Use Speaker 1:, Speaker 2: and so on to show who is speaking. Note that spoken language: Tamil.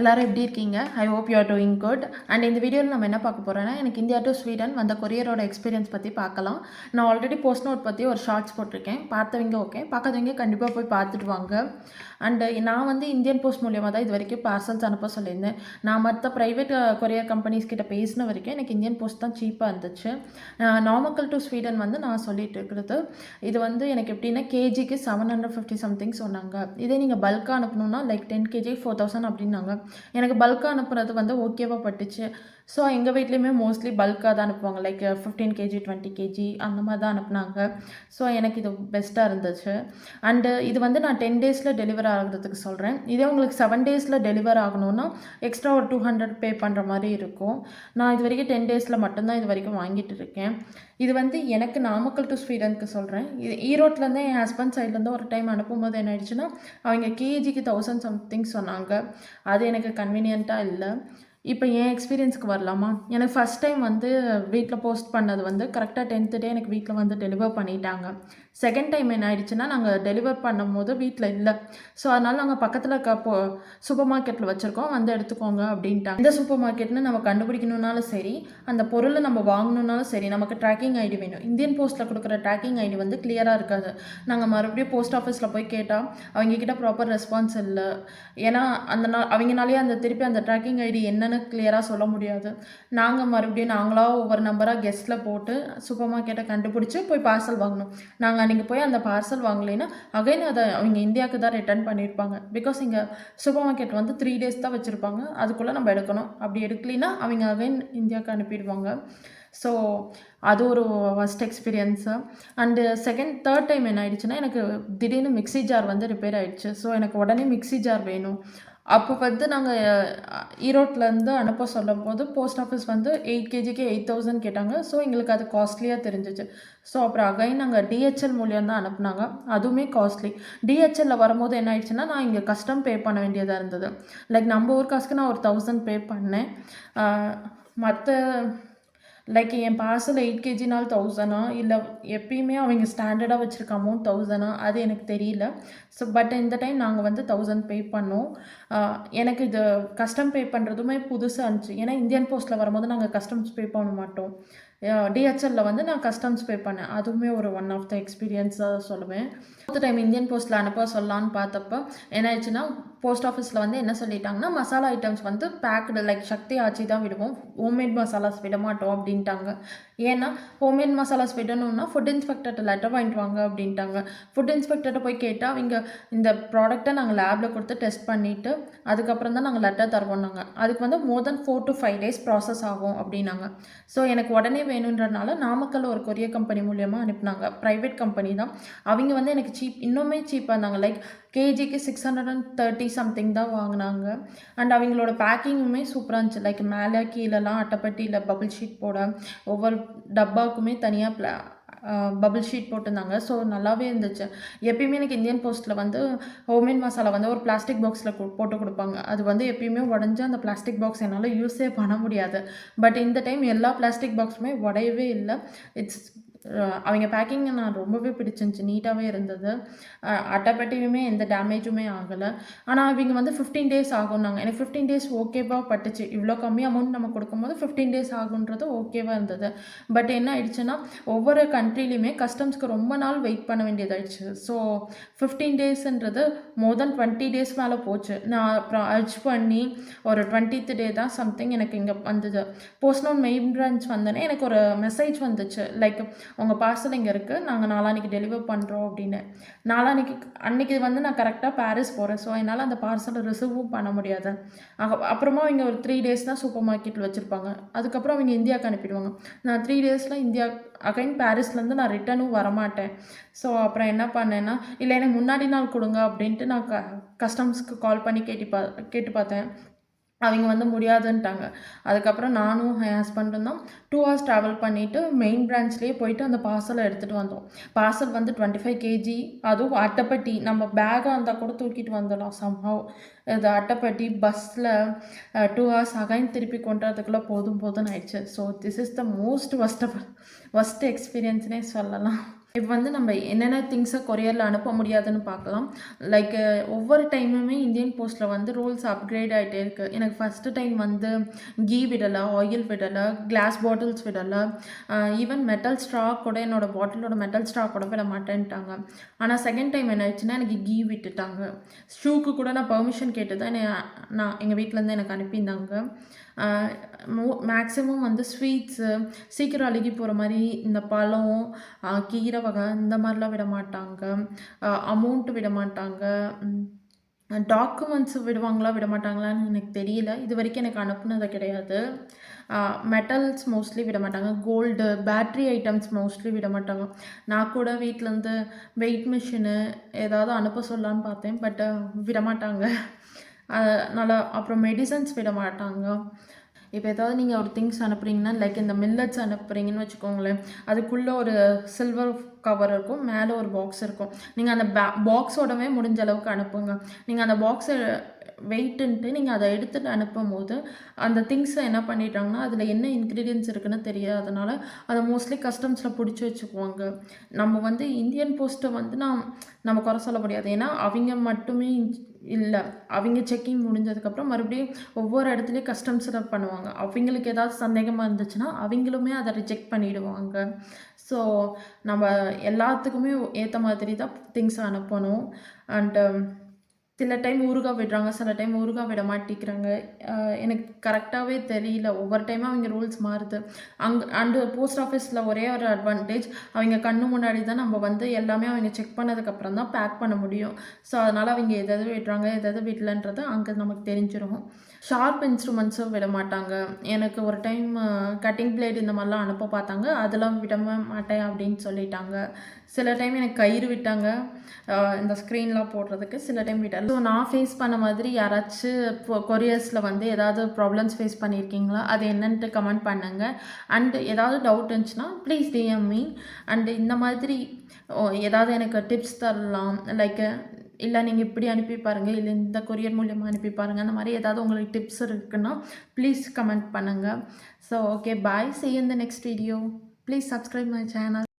Speaker 1: எல்லாரும் எப்படி இருக்கீங்க? I hope you are doing good. And இந்த வீடியோவில் நம்ம என்ன பார்க்க போகிறோன்னா, எனக்கு இந்தியா டு ஸ்வீடன் வந்த கொரியரோட எக்ஸ்பீரியன்ஸ் பற்றி பார்க்கலாம். நான் ஆல்ரெடி போஸ்ட் நோட் பற்றி ஒரு ஷார்ட்ஸ் போட்டிருக்கேன். பார்த்தவங்க ஓகே, பார்க்காதவங்க கண்டிப்பாக போய் பார்த்துட்டு வாங்க. அண்டு நான் வந்து இந்தியன் போஸ்ட் மூலியமாக தான் இது வரைக்கும் பார்சல்ஸ் அனுப்ப சொல்லியிருந்தேன். நான் மற்ற ப்ரைவேட் கொரியர் கம்பெனிஸ் கிட்ட பேசின வரைக்கும் எனக்கு இந்தியன் போஸ்ட் தான் சீப்பாக இருந்துச்சு. நாமக்கல் டு ஸ்வீடன் வந்து நான் சொல்லிட்டு இருக்கிறது இது வந்து எனக்கு எப்படின்னா கேஜிக்கு 750 சம்திங் சொன்னாங்க. இதே நீங்கள் பல்காக அனுப்பணுன்னா லைக் 10 kg 4000 அப்படின்னாங்க. எனக்கு பல்காக அனுப்புறது வந்து ஓகேவா பட்டுச்சு. ஸோ எங்கள் வீட்லேயுமே மோஸ்ட்லி பல்காக தான் அனுப்புவாங்க. லைக் 15 kg 20 kg அந்த மாதிரி தான் அனுப்புனாங்க. ஸோ எனக்கு இது பெஸ்ட்டாக இருந்துச்சு. அண்டு இது வந்து நான் 10 டேஸில் டெலிவர் ஆகிறதுக்கு சொல்கிறேன். இதே உங்களுக்கு 7 டேஸில் டெலிவர் ஆகணுன்னா எக்ஸ்ட்ரா ஒரு 200 பே பண்ணுற மாதிரி இருக்கும். நான் இது வரைக்கும் 10 டேஸில் மட்டும்தான் இது வரைக்கும் வாங்கிட்டு இருக்கேன். இது வந்து எனக்கு நாமக்கல் டு ஸ்வீடனுக்கு சொல்கிறேன். இது ஈரோட்லேருந்து என் ஹஸ்பண்ட் சைட்லேருந்து ஒரு டைம் அனுப்பும்போது என்ன ஆயிடுச்சுன்னா, அவங்க கேஜிக்கு 1000 சம்திங் சொன்னாங்க. அது எனக்கு கன்வீனியண்ட்டாக இல்லை. இப்போ என் எக்ஸ்பீரியன்ஸுக்கு வரலாமா? எனக்கு ஃபஸ்ட் டைம் வந்து வீட்டில் போஸ்ட் பண்ணது வந்து கரெக்டாக 10th டே எனக்கு வீட்டில் வந்து டெலிவர் பண்ணிட்டாங்க. செகண்ட் டைம் என்ன ஆயிடுச்சுன்னா, நாங்கள் டெலிவர் பண்ணும்போது வீட்டில் இல்லை. ஸோ அதனால் நாங்கள் பக்கத்தில் இருக்க சூப்பர் மார்க்கெட்டில் வச்சுருக்கோம், வந்து எடுத்துக்கோங்க அப்படின்ட்டாங்க. இந்த சூப்பர் மார்க்கெட்னு நம்ம கண்டுபிடிக்கணுன்னாலும் சரி, அந்த பொருளை நம்ம வாங்கணுன்னாலும் சரி, நமக்கு ட்ராக்கிங் ஐடி வேணும். இந்தியன் போஸ்ட்டில் கொடுக்குற ட்ராக்கிங் ஐடி வந்து கிளியராக இருக்காது. நாங்கள் மறுபடியும் போஸ்ட் ஆஃபீஸில் போய் கேட்டால் அவங்கக்கிட்ட ப்ராப்பர் ரெஸ்பான்ஸ் இல்லை. ஏன்னா அந்த அவங்கனாலேயே அந்த திருப்பி அந்த ட்ராக்கிங் ஐடி என்னென்னு கிளியராக சொல்ல முடியாது. நாங்கள் மறுபடியும் நாங்களாக ஒவ்வொரு நம்பராக கெஸ்ட்டில் போட்டு சூப்பர் மார்க்கெட்டை கண்டுபிடிச்சி போய் பார்சல் வாங்கணும். நாங்கள் அன்றைக்கி போய் அந்த பார்சல் வாங்கலைன்னா அகைன் அதை அவங்க இந்தியாவுக்கு தான் ரிட்டர்ன் பண்ணியிருப்பாங்க. பிகாஸ் இங்கே சூப்பர் மார்க்கெட் வந்து 3 days தான் வச்சுருப்பாங்க. அதுக்குள்ளே நம்ம எடுக்கணும். அப்படி எடுக்கலைன்னா அவங்க அகைன் இந்தியாவுக்கு அனுப்பிடுவாங்க. ஸோ அது ஒரு first experience. And third time என்ன ஆயிடுச்சுன்னா, எனக்கு திடீர்னு மிக்ஸி ஜார் வந்து ரிப்பேர் ஆகிடுச்சு. ஸோ எனக்கு உடனே மிக்ஸி ஜார் வேணும். அப்போ வந்து நாங்கள் ஈரோட்லேருந்து அனுப்ப சொல்லும் போது போஸ்ட் ஆஃபீஸ் வந்து 8 kgக்கு 8000 கேட்டாங்க. ஸோ எங்களுக்கு அது காஸ்ட்லியாக தெரிஞ்சிச்சு. ஸோ அப்புறம் அகைன் நாங்கள் டிஹெச்எல் மூலியம் தான் அனுப்புனாங்க. அதுவுமே காஸ்ட்லி. டிஹெச்எல்லில் வரும்போது என்ன ஆயிடுச்சுன்னா, நான் இங்கே கஸ்டம் பே பண்ண வேண்டியதாக இருந்தது. லைக் நம்ம ஊர் காசுக்கு நான் ஒரு 1000 பே பண்ணேன். மற்ற லைக் என் பார்சல் 8 kgனாலும் 1000 இல்லை எப்பயுமே அவங்க ஸ்டாண்டர்டாக வச்சுருக்க அமௌண்ட் 1000 அது எனக்கு தெரியல. ஸோ பட் இந்த டைம் நாங்கள் வந்து 1000 பே பண்ணோம். எனக்கு இது கஸ்டம் பே பண்ணுறதுமே புதுசாக இருந்துச்சு. ஏன்னா இந்தியன் போஸ்ட்டில் வரும்போது நாங்கள் கஸ்டம்ஸ் பே பண்ண மாட்டோம். டிஹெச்எல்லில் வந்து நான் கஸ்டம்ஸ் பே பண்ணேன். அதுவுமே ஒரு ஒன் ஆஃப் த எக்ஸ்பீரியன்ஸாக சொல்லுவேன். அடுத்த டைம் இந்தியன் போஸ்ட்டில் அனுப்ப சொல்லலான்னு பார்த்தப்போ என்ன ஆயிடுச்சுன்னா, போஸ்ட் ஆஃபீஸில் வந்து என்ன சொல்லிட்டாங்கன்னா, மசாலா ஐட்டம்ஸ் வந்து பேக்டு லைக் சக்தி ஆச்சி தான் விடுவோம், ஹோம்மேட் மசாலாஸ் விட மாட்டோம் அப்படின்ட்டாங்க. ஏன்னா ஹோம்மேட் மசாலாஸ் விடணும்னா ஃபுட் இன்ஸ்பெக்டர்கிட்ட லெட்டர் வாங்கிட்டு வாங்க அப்படின்ட்டாங்க. ஃபுட் இன்ஸ்பெக்டர்கிட்ட போய் கேட்டால் அவங்க இந்த ப்ராடக்ட்டை நாங்கள் லேபில் கொடுத்து டெஸ்ட் பண்ணிவிட்டு அதுக்கப்புறம் தான் நாங்கள் லெட்டர் தருவோம்னாங்க. அதுக்கு வந்து மோர் தென் 4 to 5 days ப்ராசஸ் ஆகும் அப்படின்னாங்க. ஸோ எனக்கு உடனே வேணுன்றனால நாமக்கல் ஒரு கொரியர் கம்பெனி மூலியமாக அனுப்புனாங்க. ப்ரைவேட் கம்பெனி தான். அவங்க வந்து எனக்கு இன்னுமே சீப்பாக இருந்தாங்க. லைக் கேஜிக்கு 630 சம்திங் தான் வாங்கினாங்க. அண்ட் அவங்களோட பேக்கிங்குமே சூப்பராக இருந்துச்சு. லைக் மேலே கீழெல்லாம் அட்டைப்பட்டியில் பபிள் ஷீட் போட, ஒவ்வொரு டப்பாவுக்குமே தனியாக பபிள் ஷீட் போட்டிருந்தாங்க. ஸோ நல்லாவே இருந்துச்சு. எப்பயுமே எனக்கு இந்தியன் போஸ்ட்டில் வந்து ஹோம்மேட் மசாலா வந்து ஒரு பிளாஸ்டிக் பாக்ஸில் போட்டு கொடுப்பாங்க. அது வந்து எப்பயுமே உடஞ்சி அந்த பிளாஸ்டிக் பாக்ஸ் என்னால் யூஸே பண்ண முடியாது. பட் இந்த டைம் எல்லா பிளாஸ்டிக் பாக்ஸுமே உடையவே இல்லை. அவங்க பேக்கிங்கை நான் ரொம்பவே பிடிச்சிருந்துச்சி. நீட்டாகவே இருந்தது. அட்டைப்பட்டியுமே எந்த டேமேஜுமே ஆகலை. ஆனால் அவங்க வந்து 15 days ஆகும்னாங்க. எனக்கு 15 days ஓகேவா பட்டுச்சு. இவ்வளோ கம்மி அமௌண்ட் நம்ம கொடுக்கும்போது 15 days ஆகுன்றது ஓகேவாக இருந்தது. பட் என்ன ஆயிடுச்சுன்னா, ஒவ்வொரு கண்ட்ரிலையுமே கஸ்டம்ஸ்க்கு ரொம்ப நாள் வெயிட் பண்ண வேண்டியதாகிடுச்சு. ஸோ 15 daysன்றது மோர் தென் 20 days மேலே போச்சு. நான் அப்புறம் அர்ஜ் பண்ணி ஒரு 20th day தான் சம்திங் எனக்கு இங்கே வந்தது. போஸ்ட் நோட் மெயின் பிரான்ச் வந்தோடனே எனக்கு ஒரு மெசேஜ் வந்துச்சு. லைக் உங்கள் பார்சல் இங்கே இருக்குது, நாங்கள் நாளான்னைக்கு டெலிவர் பண்ணுறோம் அப்படின்னு. அன்றைக்கி வந்து நான் கரெக்டாக பாரிஸ் போகிறேன். ஸோ என்னால் அந்த பார்சலை ரிசீவும் பண்ண முடியாது. அப்புறமா அவங்க ஒரு 3 days தான் சூப்பர் மார்க்கெட்டில் வச்சுருப்பாங்க. அதுக்கப்புறம் அவங்க இந்தியாவுக்கு அனுப்பிடுவாங்க. நான் 3 daysல இந்தியா அகைன் பாரிஸ்லேருந்து நான் ரிட்டனும் வரமாட்டேன். ஸோ அப்புறம் என்ன பண்ணேன்னா, இல்லை எனக்கு முன்னாடி நாள் கொடுங்க அப்படின்ட்டு நான் கஸ்டம்ஸ்க்கு கால் பண்ணி கேட்டு பார்த்தேன். அவங்க வந்து முடியாதுன்ட்டாங்க. அதுக்கப்புறம் நானும் என் ஹஸ்பண்டும் தான் 2 hours ட்ராவல் பண்ணிவிட்டு மெயின் பிரான்ச்லேயே போயிட்டு அந்த பார்சலை எடுத்துகிட்டு வந்தோம். பார்சல் வந்து 25 kg, அதுவும் அட்டைப்பட்டி. நம்ம பேக்காக இருந்தால் கூட தூக்கிட்டு வந்துடலாம் சம்ஹவ். இது அட்டைப்பட்டி பஸ்ஸில் 2 hours அகைன் திருப்பி கொண்டு வரதுக்குள்ளே போதும்னு ஆயிடுச்சு. So this is the most worst எக்ஸ்பீரியன்ஸ்னே சொல்லலாம். இப்போ வந்து நம்ம என்னென்ன திங்ஸை கொரியரில் அனுப்ப முடியாதுன்னு பார்க்கலாம். லைக் ஒவ்வொரு டைமுமே இந்தியன் போஸ்ட்டில் வந்து ரூல்ஸ் அப்கிரேட் ஆகிட்டே இருக்குது. எனக்கு ஃபஸ்ட்டு டைம் வந்து கீ விடலை, ஆயில் விடலை, கிளாஸ் பாட்டில்ஸ் விடலை, ஈவன் மெட்டல் ஸ்ட்ரா கூட என்னோடய பாட்டிலோட மெட்டல் ஸ்ட்ரா கூட விட மாட்டேன்ட்டாங்க. ஆனால் செகண்ட் டைம் என்ன ஆயிடுச்சுன்னா எனக்கு கீ விட்டுட்டாங்க. ஷூக்கு கூட நான் பெர்மிஷன் கேட்டு தான் நான் எங்கள் வீட்டிலேருந்து எனக்கு அனுப்பியிருந்தாங்க. மேக்ஸிமம் வந்து ஸ்வீட்ஸு சீக்கிரம் அழுகி போகிற மாதிரி இந்த பழம், கீரை வகை இந்த மாதிரிலாம் விட மாட்டாங்க. அமௌண்ட்டு விட மாட்டாங்க. டாக்குமெண்ட்ஸ் விடுவாங்களா விட மாட்டாங்களான்னு எனக்கு தெரியல. இது வரைக்கும் எனக்கு அனுப்புனது கிடையாது. மெட்டல்ஸ் மோஸ்ட்லி விட மாட்டாங்க. கோல்டு, பேட்ரி ஐட்டம்ஸ் மோஸ்ட்லி விட மாட்டாங்க. நான் கூட வீட்டிலேருந்து வெயிட் மிஷினு ஏதாவது அனுப்ப சொல்லலான்னு பார்த்தேன். பட் விட மாட்டாங்க. அதனால் அப்புறம் மெடிசன்ஸ் விட மாட்டாங்க. இப்போ ஏதாவது நீங்கள் ஒரு திங்ஸ் அனுப்புகிறீங்கன்னா, லைக் இந்த மில்லட்ஸ் அனுப்புகிறீங்கன்னு வச்சுக்கோங்களேன், அதுக்குள்ளே ஒரு சில்வர் கவர் இருக்கும், மேலே ஒரு பாக்ஸ் இருக்கும். நீங்கள் அந்த பாக்ஸோடவே முடிஞ்ச அளவுக்கு அனுப்புங்க. நீங்கள் அந்த பாக்ஸை வெயிட்டுன்ட்டு நீங்கள் அதை எடுத்துகிட்டு அனுப்பும்போது அந்த திங்ஸை என்ன பண்ணிட்டாங்கன்னா அதில் என்ன இன்க்ரீடியன்ஸ் இருக்குன்னு தெரியாதனால அதை மோஸ்ட்லி கஸ்டம்ஸில் பிடிச்சி வச்சுக்குவாங்க. நம்ம வந்து இந்தியன் போஸ்ட்டை வந்து நம்ம குறை சொல்ல முடியாது. ஏன்னா அவங்க மட்டுமே இல்லை, அவங்க செக்கிங் முடிஞ்சதுக்கப்புறம் மறுபடியும் ஒவ்வொரு இடத்துலையும் கஸ்டம்ஸில் பண்ணுவாங்க. அவங்களுக்கு ஏதாவது சந்தேகமாக இருந்துச்சுன்னா அவங்களுமே அதை ரிஜெக்ட் பண்ணிவிடுவாங்க. ஸோ நம்ம எல்லாத்துக்குமே ஏற்ற மாதிரி தான் திங்ஸ் அனுப்பணும். அண்டு சில டைம் ஊறுகாய் விடுறாங்க, சில டைம் ஊறுகாய் விட மாட்டேங்கிறாங்க. எனக்கு கரெக்டாகவே தெரியல. ஒவ்வொரு டைமும் அவங்க ரூல்ஸ் மாறுது. அண்டு போஸ்ட் ஆஃபீஸில் ஒரே ஒரு அட்வான்டேஜ், அவங்க கண்ணு முன்னாடி தான் நம்ம வந்து எல்லாமே அவங்க செக் பண்ணதுக்கப்புறம் தான் பேக் பண்ண முடியும். ஸோ அதனால் அவங்க எதாவது விடுறாங்க, எதாவது விடலன்றது அங்கே நமக்கு தெரிஞ்சிடும். ஷார்ப் இன்ஸ்ட்ருமெண்ட்ஸும் விட மாட்டாங்க. எனக்கு ஒரு டைம் கட்டிங் பிளேட் இந்த மாதிரிலாம் அனுப்ப பார்த்தாங்க. அதெல்லாம் விடவே மாட்டேன் அப்படின்னு சொல்லிட்டாங்க. சில டைம் எனக்கு கயிறு விட்டாங்க இந்த ஸ்க்ரீன்லாம் போடுறதுக்கு, சில டைம் விட்டாங்க. ஸோ நான் ஃபேஸ் பண்ண மாதிரி யாராச்சும் கொரியர்ஸில் வந்து ஏதாவது ப்ராப்ளம்ஸ் ஃபேஸ் பண்ணியிருக்கீங்களா? அது என்னன்ட்டு கமெண்ட் பண்ணுங்கள். அண்டு ஏதாவது டவுட் இருந்துச்சுன்னா ப்ளீஸ் டிஎம் மீ. அண்டு இந்த மாதிரி ஏதாவது எனக்கு டிப்ஸ் தரலாம். லைக் இல்லை நீங்கள் இப்படி அனுப்பி பாருங்கள், இல்லை இந்த கொரியர் மூலியமாக அனுப்பி பாருங்கள், அந்த மாதிரி ஏதாவது உங்களுக்கு டிப்ஸ் இருக்குன்னா ப்ளீஸ் கமெண்ட் பண்ணுங்கள். So okay, bye. See you in the next video. Please subscribe my channel.